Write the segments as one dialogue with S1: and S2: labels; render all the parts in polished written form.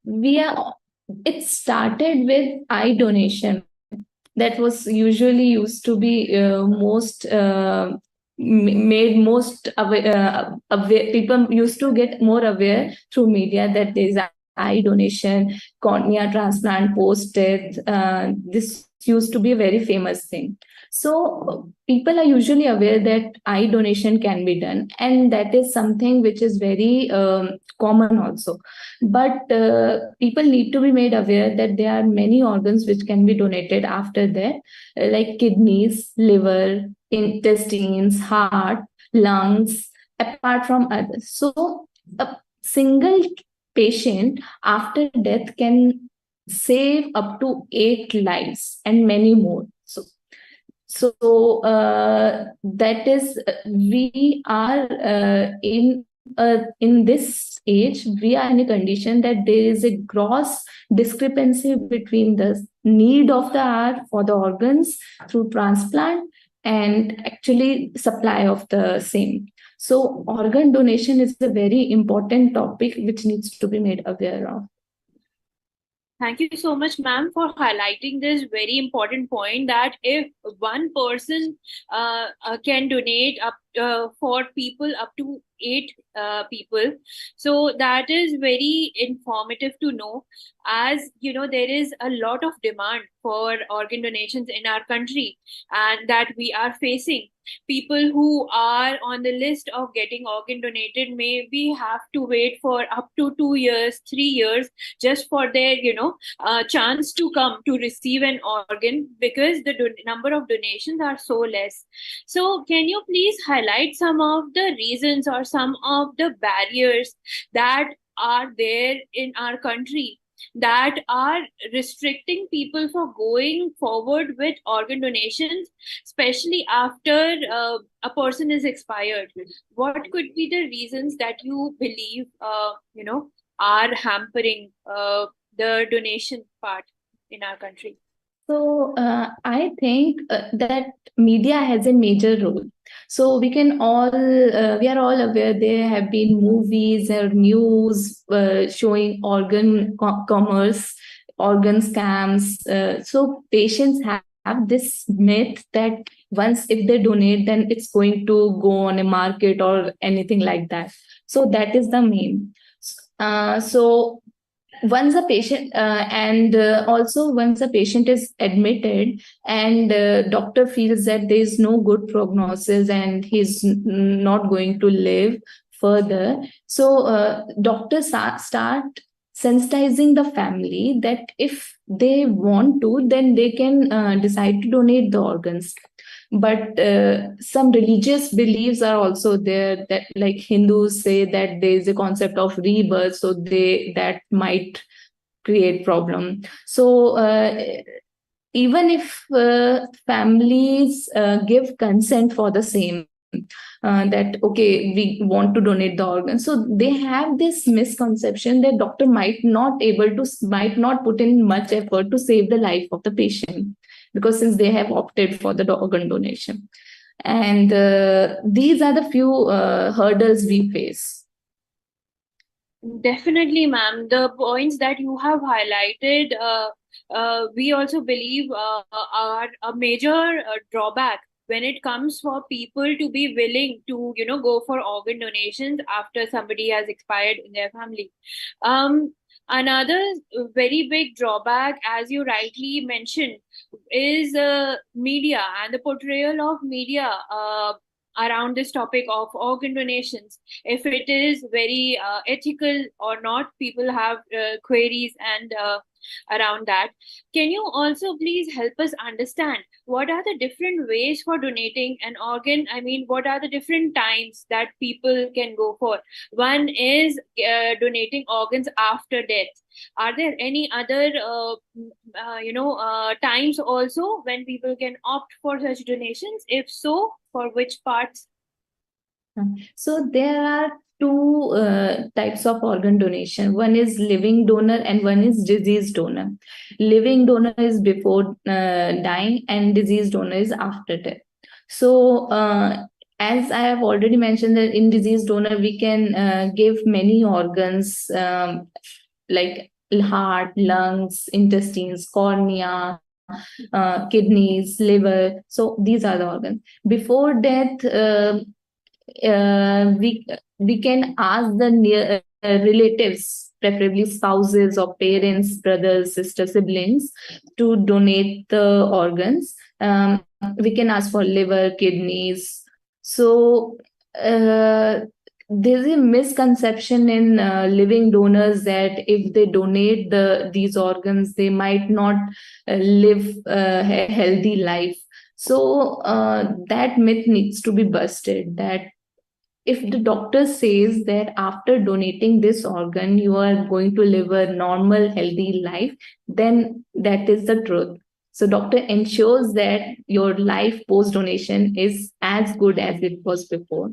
S1: We are. It started with eye donation. That was usually used to be most made most aware. People used to get more aware through media that there is eye donation, cornea transplant post death. This used to be a very famous thing. So people are usually aware that eye donation can be done, and that is something which is very common also. But people need to be made aware that there are many organs which can be donated after that, like kidneys, liver, intestines, heart, lungs, apart from others. So a single patient after death can save up to 8 lives and many more. So that is we are in this age, we are in a condition that there is a gross discrepancy between the need of the hour for the organs through transplant and actually supply of the same. So organ donation is a very important topic which needs to be made aware of.
S2: Thank you so much, ma'am, for highlighting this very important point that if one person can donate up for people up to 8 people, so that is very informative to know. As you know, there is a lot of demand for organ donations in our country, and that we are facing. People who are on the list of getting organ donated maybe have to wait for up to 2 years, 3 years just for their chance to come to receive an organ, because the number of donations are so less. So can you please highlight some of the reasons or some of the barriers that are there in our country that are restricting people for going forward with organ donations, especially after a person is expired? What could be the reasons that you believe are hampering the donation part in our country?
S1: So I think that media has a major role. So we are all aware there have been movies or news showing commerce, organ scams. So patients have this myth that once if they donate, then it's going to go on a market or anything like that. So that is the main. So once a patient and also once a patient is admitted and doctor feels that there is no good prognosis and he's not going to live further, so doctors start sensitizing the family that if they want to, then they can decide to donate the organs. But some religious beliefs are also there, that like Hindus say that there is a concept of rebirth, so they that might create problem. So even if families give consent for the same, that okay, we want to donate the organ, so they have this misconception that doctor might not put in much effort to save the life of the patient, because since they have opted for the organ donation. And these are the few hurdles we face.
S2: Definitely, ma'am. The points that you have highlighted, we also believe are a major drawback when it comes for people to be willing to, go for organ donations after somebody has expired in their family. Another very big drawback, as you rightly mentioned, is media and the portrayal of media around this topic of organ donations. If it is very ethical or not, people have queries and around that. Can you also please help us understand what are the different ways for donating an organ? I mean, what are the different times that people can go for? One is donating organs after death. Are there any other times also when people can opt for such donations? If so, for which parts?
S1: So there are two types of organ donation. One is living donor and one is disease donor. Living donor is before dying and disease donor is after death. So as I have already mentioned, that in disease donor we can give many organs, like heart, lungs, intestines, cornea, kidneys, liver. So these are the organs. Before death, we can ask the near relatives, preferably spouses or parents, brothers, sisters, siblings, to donate the organs. We can ask for liver, kidneys. So there's a misconception in living donors that if they donate these organs, they might not live a healthy life. So that myth needs to be busted. That if the doctor says that after donating this organ you are going to live a normal healthy life, then that is the truth. So doctor ensures that your life post donation is as good as it was before.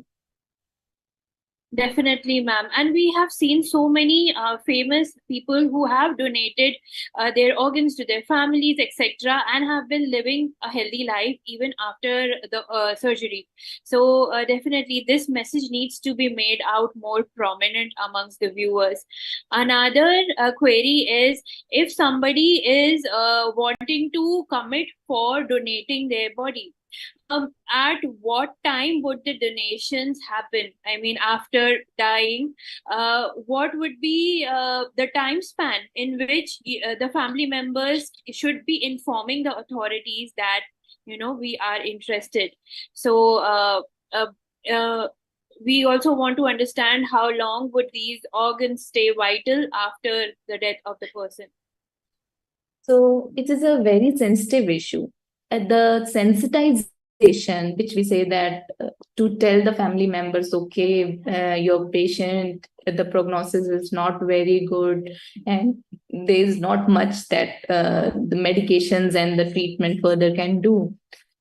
S2: Definitely, ma'am. And we have seen so many famous people who have donated their organs to their families, etc., and have been living a healthy life even after the surgery. So, definitely, this message needs to be made out more prominent amongst the viewers. Another query is, if somebody is wanting to commit for donating their body, at what time would the donations happen? I mean, after dying, what would be the time span in which the family members should be informing the authorities that, we are interested? So, uh, uh, we also want to understand how long would these organs stay vital after the death of the person?
S1: So it is a very sensitive issue. At the sensitization, which we say that to tell the family members, okay, your patient, the prognosis is not very good, and there is not much that the medications and the treatment further can do.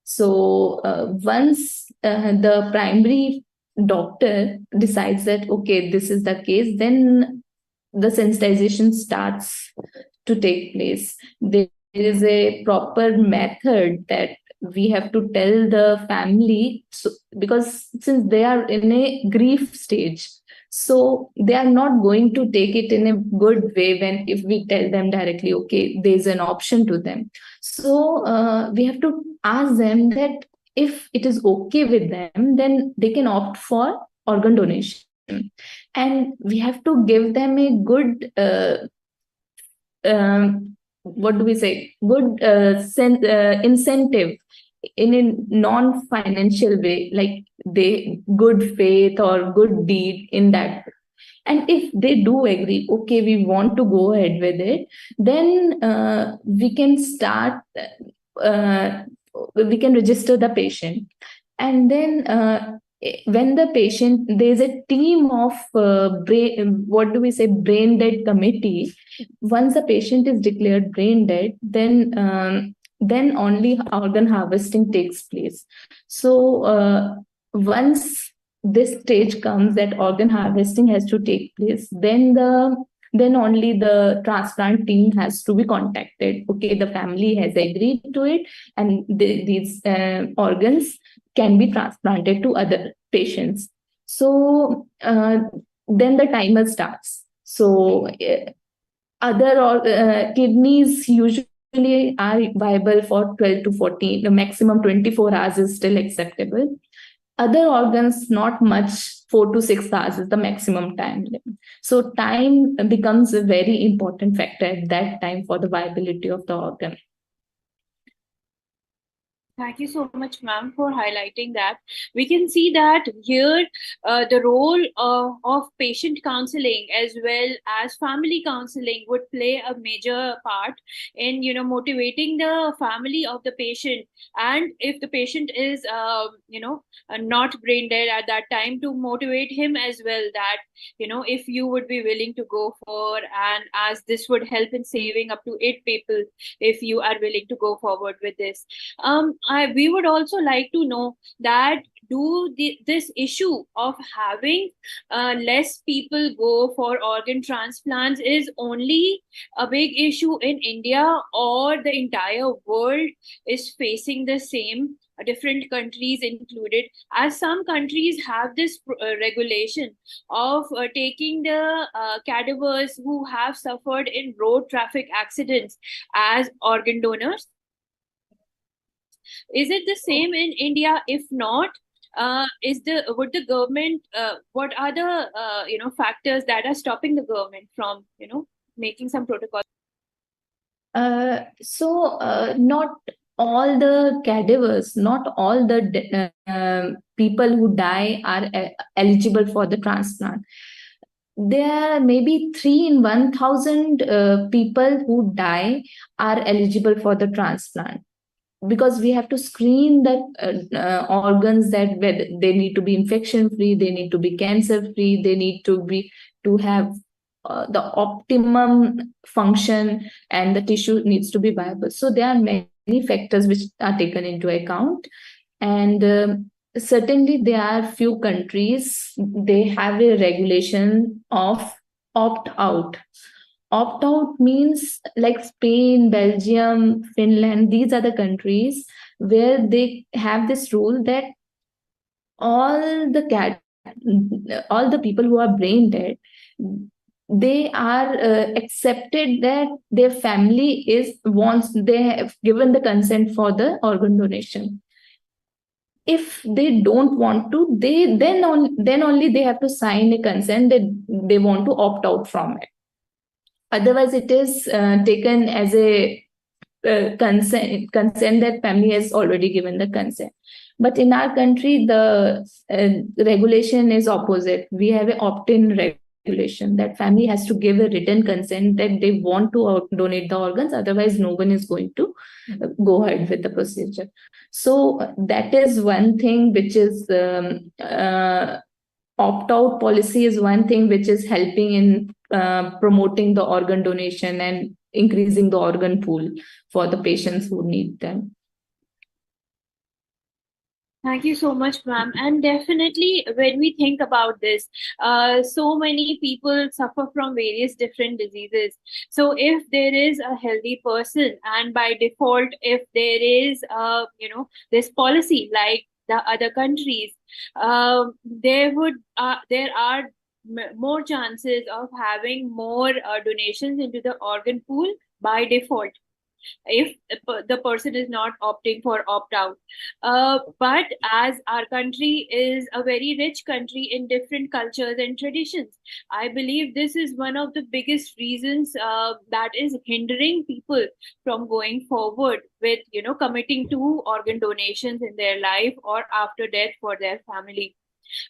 S1: So once the primary doctor decides that, okay, this is the case, then the sensitization starts to take place. There is a proper method that we have to tell the family, so, because since they are in a grief stage, so they are not going to take it in a good way when if we tell them directly, okay, there's an option to them. So we have to ask them that if it is okay with them, then they can opt for organ donation, and we have to give them a good what do we say, good incentive in a non-financial way, like they good faith or good deed in that. And if they do agree, okay, we want to go ahead with it, then we can start, uh, we can register the patient. And then when the patient, there's a team of brain, what do we say, brain dead committee. Once the patient is declared brain dead, then only organ harvesting takes place. So once this stage comes that organ harvesting has to take place, then only the transplant team has to be contacted. Okay, the family has agreed to it, and these organs can be transplanted to other patients. So then the timer starts. So other kidneys usually are viable for 12 to 14, the maximum 24 hours is still acceptable. Other organs, not much, 4 to 6 hours is the maximum time limit. So time becomes a very important factor at that time for the viability of the organ.
S2: Thank you so much, ma'am, for highlighting that. We can see that here the role of patient counseling as well as family counseling would play a major part in, motivating the family of the patient. And if the patient is, not brain dead at that time, to motivate him as well that, if you would be willing to go for, and as this would help in saving up to 8 people if you are willing to go forward with this. We would also like to know that this issue of having less people go for organ transplants is only a big issue in India, or the entire world is facing the same different countries included, as some countries have this regulation of taking the cadavers who have suffered in road traffic accidents as organ donors. Is it the same in India? If not, would the government, what are the factors that are stopping the government from making some protocols?
S1: Not all the cadavers, not all the people who die are eligible for the transplant. There are maybe 3 in 1,000 people who die are eligible for the transplant, because we have to screen the organs, that they need to be infection free, they need to be cancer free, they need to have the optimum function, and the tissue needs to be viable. So there are many factors which are taken into account. And certainly there are few countries, they have a regulation of opt out. Opt out means like Spain, Belgium, Finland, these are the countries where they have this rule that all the all the people who are brain dead, they are accepted that their family is wants, they have given the consent for the organ donation. If they don't want to, then only they have to sign a consent that they want to opt out from it. Otherwise it is taken as a consent that family has already given the consent. But in our country, the regulation is opposite. We have an opt-in regulation that family has to give a written consent that they want to donate the organs. Otherwise, no one is going to go ahead with the procedure. So that is one thing which is opt-out policy is one thing which is helping in promoting the organ donation and increasing the organ pool for the patients who need them.
S2: Thank you so much, ma'am. And definitely, when we think about this, so many people suffer from various different diseases. So, if there is a healthy person, and by default, if there is, this policy like the other countries, there are more chances of having more donations into the organ pool by default, if the person is not opting for opt out. But as our country is a very rich country in different cultures and traditions, I believe this is one of the biggest reasons that is hindering people from going forward with committing to organ donations in their life or after death for their family.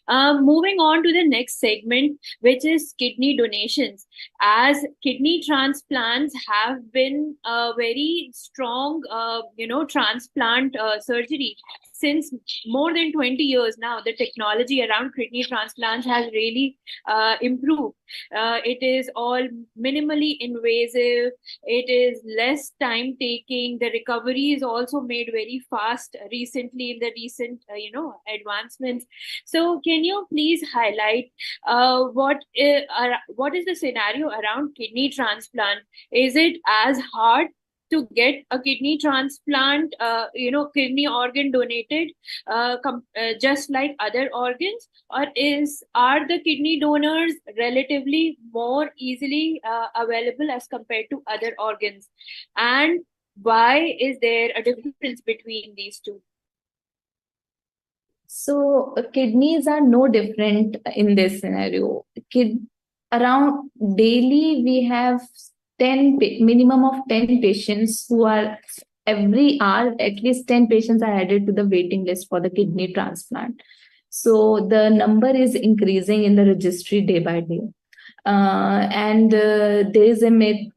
S2: Moving on to the next segment, which is kidney donations. As kidney transplants have been a very strong, transplant surgery since more than 20 years now. The technology around kidney transplants has really improved. It is all minimally invasive. It is less time taking. The recovery is also made very fast recently in the recent, advancements. So, can you please highlight what is the scenario around kidney transplant? Is it as hard to get a kidney transplant, kidney organ donated, just like other organs, or are the kidney donors relatively more easily available as compared to other organs? And why is there a difference between these two?
S1: So kidneys are no different in this scenario. Around daily we have minimum of 10 patients who are, every hour at least 10 patients are added to the waiting list for the kidney transplant. So the number is increasing in the registry day by day. And there is a myth,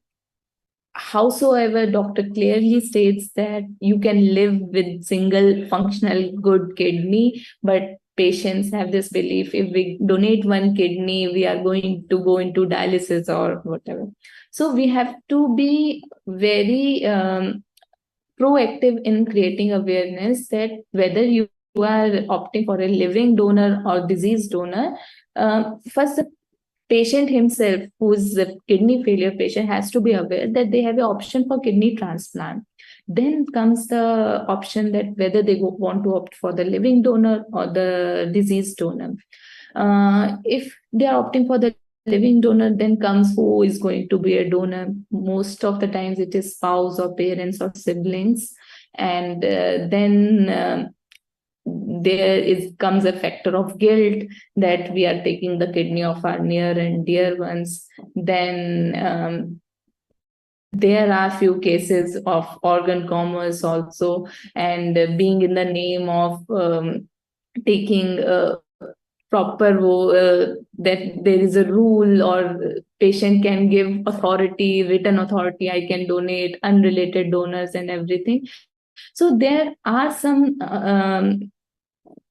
S1: howsoever doctor clearly states that you can live with single functional good kidney, but patients have this belief if we donate one kidney we are going to go into dialysis or whatever. So we have to be very proactive in creating awareness that whether you are opting for a living donor or diseased donor, first the patient himself, who is a kidney failure patient, has to be aware that they have an option for kidney transplant. Then comes the option that whether they want to opt for the living donor or the deceased donor. If they are opting for the living donor, then comes who is going to be a donor. Most of the times it is spouse or parents or siblings. And then there is comes a factor of guilt that we are taking the kidney of our near and dear ones. Then there are few cases of organ commerce also, and being in the name of taking that there is a rule or patient can give authority, written authority, I can donate, unrelated donors and everything. So there are some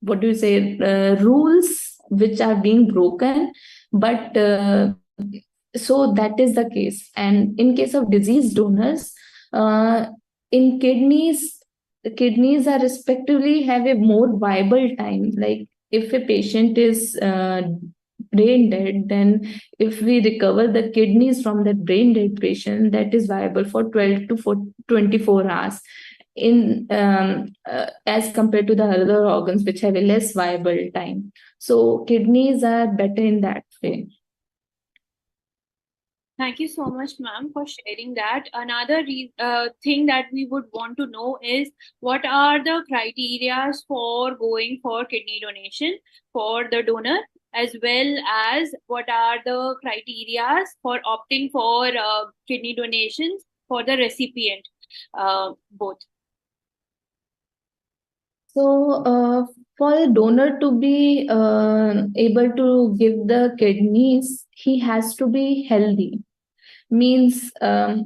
S1: what do you say rules which are being broken, but so that is the case. And in case of disease donors, uh, in kidneys are respectively have a more viable time. Like if a patient is brain dead, then if we recover the kidneys from that brain dead patient, that is viable for 12 to 24 hours in as compared to the other organs which have a less viable time. So kidneys are better in that way.
S2: Thank you so much, ma'am, for sharing that. Another thing that we would want to know is what are the criteria for going for kidney donation for the donor, as well as what are the criteria for opting for kidney donations for the recipient, both.
S1: So, for a donor to be able to give the kidneys, he has to be healthy. Means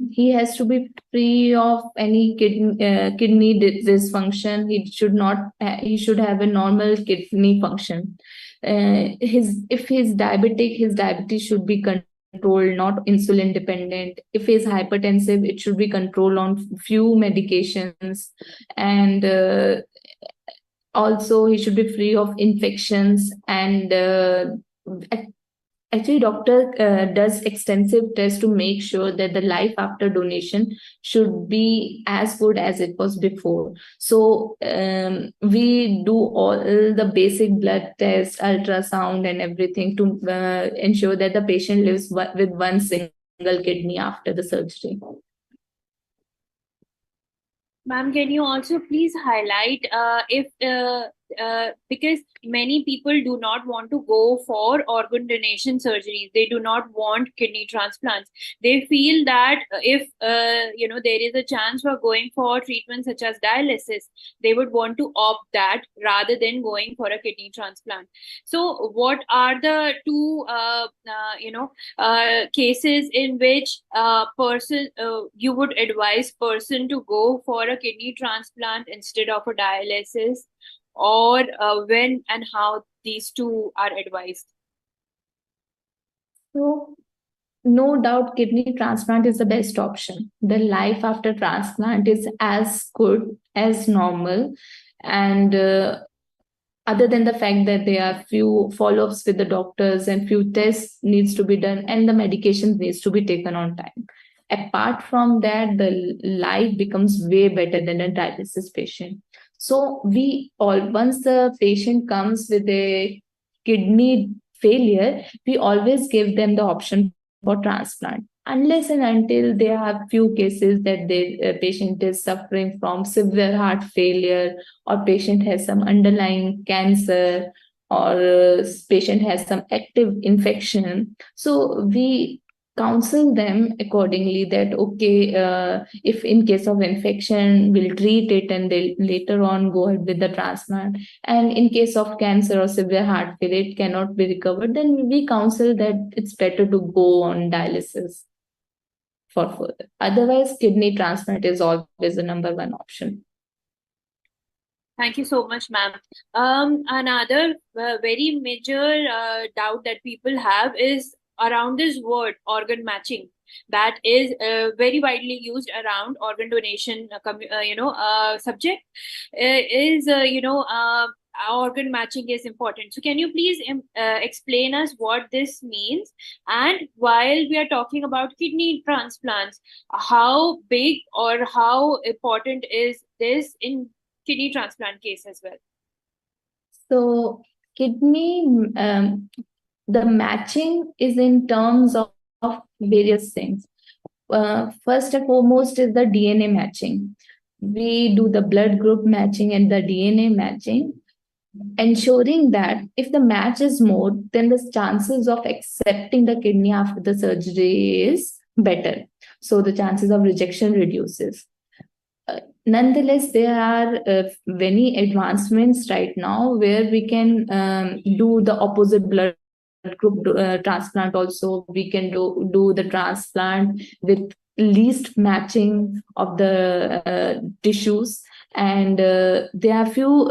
S1: he has to be free of any kidney dysfunction. He should not. He should have a normal kidney function. If he's diabetic, his diabetes should be controlled, not insulin dependent. If he's hypertensive, it should be controlled on few medications, and also he should be free of infections. And actually doctor does extensive tests to make sure that the life after donation should be as good as it was before. So we do all the basic blood tests, ultrasound and everything to ensure that the patient lives with one single kidney after the surgery.
S2: Ma'am, can you also please highlight if because many people do not want to go for organ donation surgeries, they do not want kidney transplants. They feel that if there is a chance for going for treatment such as dialysis, they would want to opt that rather than going for a kidney transplant. So, what are the two cases in which person you would advise person to go for a kidney transplant instead of a dialysis, or when and how these two are advised?
S1: So no doubt kidney transplant is the best option. The life after transplant is as good as normal. And other than the fact that there are few follow-ups with the doctors and few tests needs to be done and the medication needs to be taken on time. Apart from that, the life becomes way better than a dialysis patient. So we all, once the patient comes with a kidney failure, we always give them the option for transplant unless and until there are few cases that the patient is suffering from severe heart failure, or patient has some underlying cancer, or patient has some active infection. So we counsel them accordingly that okay, if in case of infection we'll treat it and they'll later on go ahead with the transplant. And in case of cancer or severe heart failure it cannot be recovered, then we counsel that it's better to go on dialysis for further. Otherwise kidney transplant is always the number one option.
S2: Thank you so much, ma'am. Another very major doubt that people have is around this word organ matching, that is very widely used around organ donation subject, is organ matching is important. So can you please explain us what this means? And while we are talking about kidney transplants, how big or how important is this in kidney transplant case as well?
S1: So kidney, the matching is in terms of various things. First and foremost is the DNA matching. We do the blood group matching and the DNA matching, ensuring that if the match is more, then the chances of accepting the kidney after the surgery is better. So the chances of rejection reduces. Nonetheless, there are many advancements right now where we can do the opposite blood group transplant also. We can do the transplant with least matching of the tissues. And there are few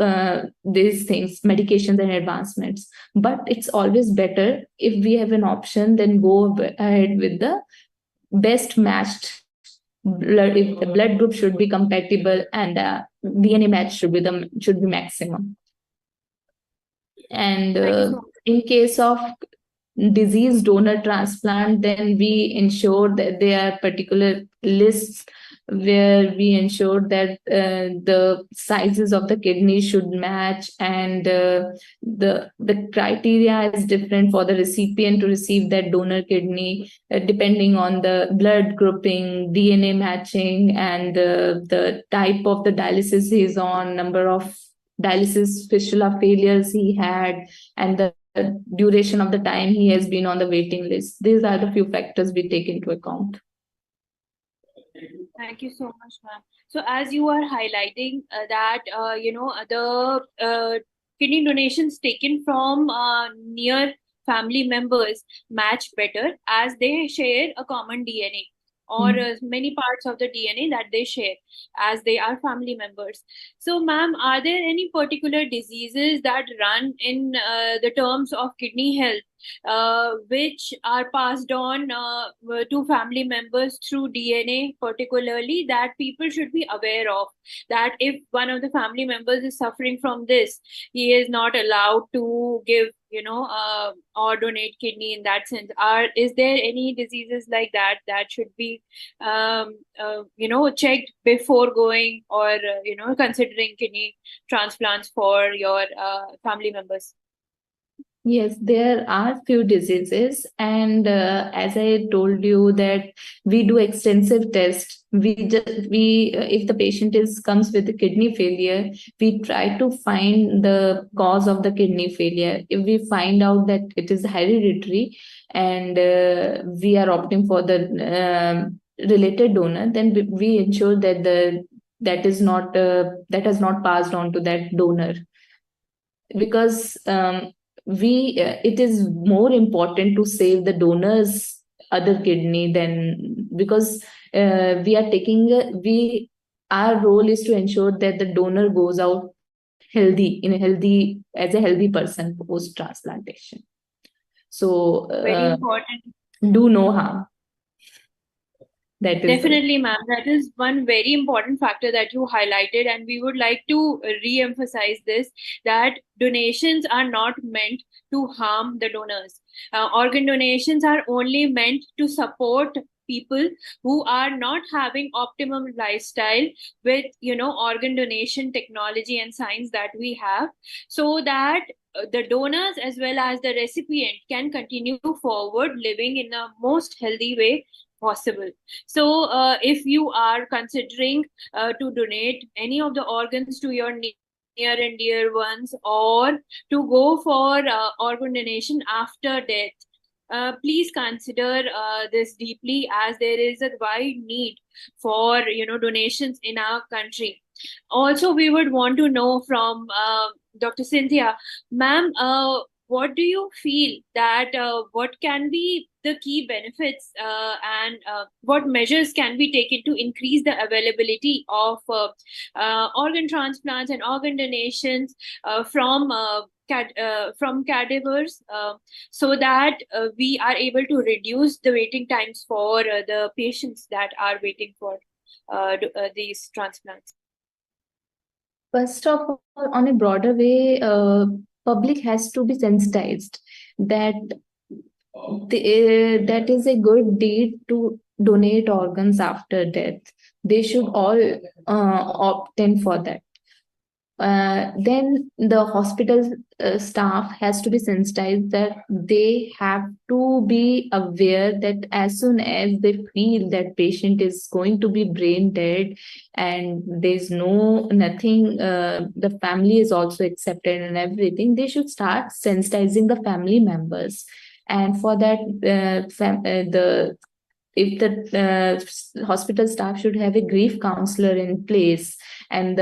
S1: these things, medications and advancements. But it's always better if we have an option, then go ahead with the best matched blood. If the blood group should be compatible and DNA match should be maximum. And
S2: Thank you so much.
S1: in case of disease donor transplant, then we ensure that there are particular lists where we ensure that the sizes of the kidney should match, and the criteria is different for the recipient to receive that donor kidney, depending on the blood grouping, DNA matching, and the type of the dialysis he's on, number of dialysis fistula failures he had, and the duration of the time he has been on the waiting list. These are the few factors we take into account.
S2: Thank you so much, ma'am. So as you are highlighting that the kidney donations taken from near family members match better as they share a common DNA, or many parts of the DNA that they share as they are family members. So, ma'am, are there any particular diseases that run in the terms of kidney health which are passed on to family members through DNA, particularly that people should be aware of? That if one of the family members is suffering from this, he is not allowed to give, or donate kidney in that sense. Is there any diseases like that that should be, checked before going or, considering kidney transplants for your family members?
S1: Yes, there are few diseases, and as I told you that we do extensive tests. We if the patient is comes with a kidney failure, we try to find the cause of the kidney failure. If we find out that it is hereditary, and we are opting for the related donor, then we ensure that that is not that has not passed on to that donor, because we it is more important to save the donor's other kidney than, because we are taking we our role is to ensure that the donor goes out healthy, in a healthy, as a healthy person post transplantation. So
S2: Very important.
S1: do no harm. That is
S2: Definitely, ma'am. That is one very important factor that you highlighted, and we would like to re-emphasize this, that donations are not meant to harm the donors. Organ donations are only meant to support people who are not having optimum lifestyle with, organ donation technology and science that we have, so that the donors as well as the recipient can continue forward living in a most healthy way possible. So, if you are considering to donate any of the organs to your near and dear ones, or to go for organ donation after death, please consider this deeply, as there is a wide need for donations in our country. Also, we would want to know from Dr. Cynthia, ma'am, what do you feel that what can be the key benefits and what measures can be taken to increase the availability of organ transplants and organ donations from cadavers, so that we are able to reduce the waiting times for the patients that are waiting for these transplants?
S1: First of all, on a broader way, public has to be sensitized that that is a good deed to donate organs after death. They should all opt in for that. Then the hospital staff has to be sensitized that they have to be aware that as soon as they feel that patient is going to be brain dead and there's no nothing, the family is also accepted and everything, they should start sensitizing the family members. And for that, the if the hospital staff should have a grief counselor in place, and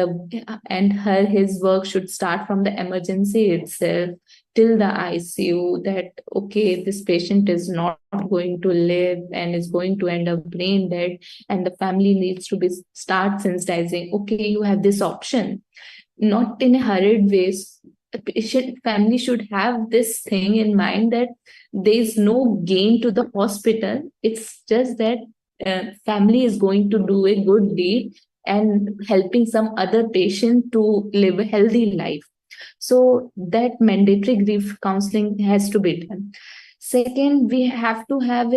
S1: his work should start from the emergency itself till the ICU, that okay, this patient is not going to live and is going to end up brain dead, and the family needs to be start sensitizing, okay, you have this option, not in a hurried way. The patient family should have this thing in mind that there is no gain to the hospital. It's just that family is going to do a good deed and helping some other patient to live a healthy life. So that mandatory grief counseling has to be done. Second, we have to have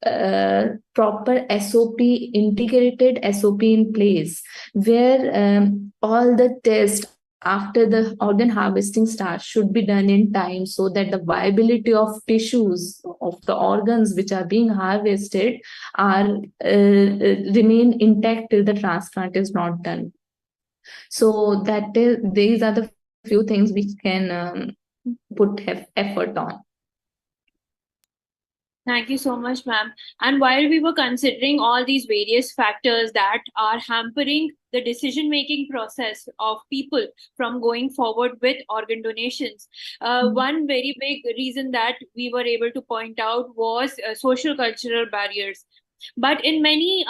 S1: a proper SOP, integrated SOP in place, where all the tests after the organ harvesting starts should be done in time, so that the viability of tissues of the organs which are being harvested are remain intact till the transplant is not done. So these are the few things we can put effort on.
S2: Thank you so much, ma'am. And while we were considering all these various factors that are hampering the decision-making process of people from going forward with organ donations, one very big reason that we were able to point out was social cultural barriers. But in many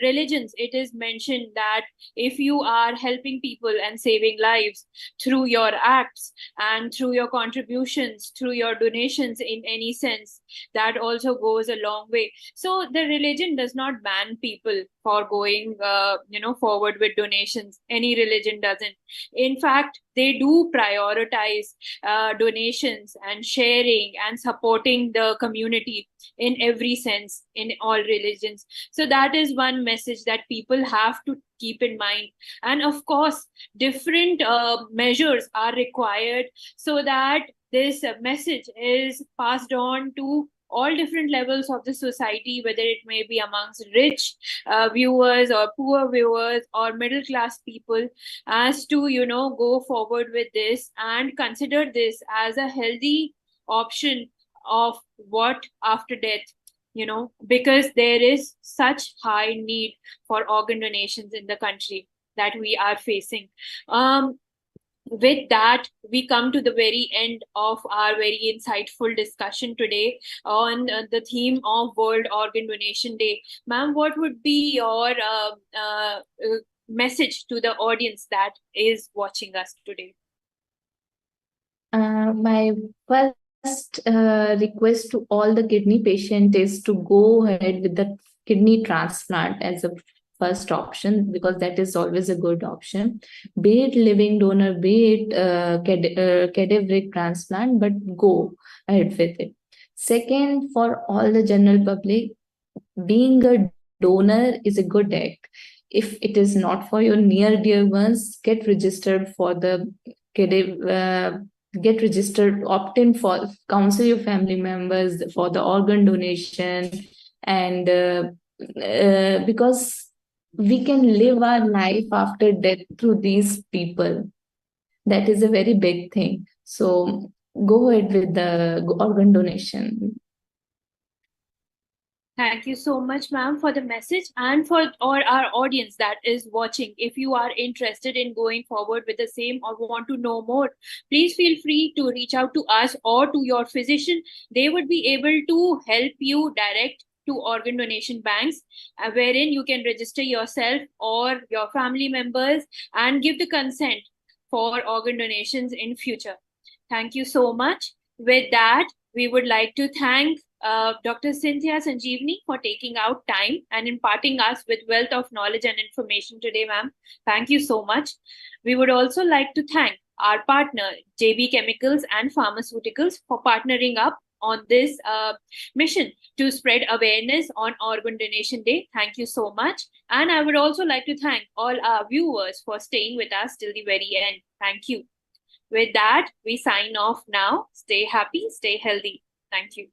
S2: religions, it is mentioned that if you are helping people and saving lives through your acts and through your contributions, through your donations in any sense, that also goes a long way. So the religion does not ban people for going forward with donations. Any religion doesn't. In fact, they do prioritize donations and sharing and supporting the community in every sense in all religions. So that is one message that people have to keep in mind. And of course, different measures are required so that this message is passed on to all different levels of the society, whether it may be amongst rich viewers or poor viewers or middle class people, as to go forward with this and consider this as a healthy option of what after death, because there is such high need for organ donations in the country that we are facing. With that, we come to the very end of our very insightful discussion today on the theme of World Organ Donation Day. Ma'am, what would be your message to the audience that is watching us today?
S1: My first request to all the kidney patient is to go ahead with the kidney transplant as a first option, because that is always a good option. Be it living donor, be it cadaveric transplant, but go ahead with it. Second, for all the general public, being a donor is a good act. If it is not for your near dear ones, get registered for the get registered, opt in for, counsel your family members for the organ donation, and because we can live our life after death through these people. That is a very big thing. So go ahead with the organ donation.
S2: Thank you so much, ma'am, for the message, and for all our audience that is watching. If you are interested in going forward with the same or want to know more, please feel free to reach out to us or to your physician. They would be able to help you direct to organ donation banks, wherein you can register yourself or your family members and give the consent for organ donations in future. Thank you so much. With that, we would like to thank Dr. Cynthia Sanjeevani, for taking out time and imparting us with wealth of knowledge and information today, ma'am. Thank you so much. We would also like to thank our partner, JB Chemicals and Pharmaceuticals, for partnering up on this mission to spread awareness on Organ Donation Day. Thank you so much. And I would also like to thank all our viewers for staying with us till the very end. Thank you. With that, we sign off now. Stay happy, stay healthy. Thank you.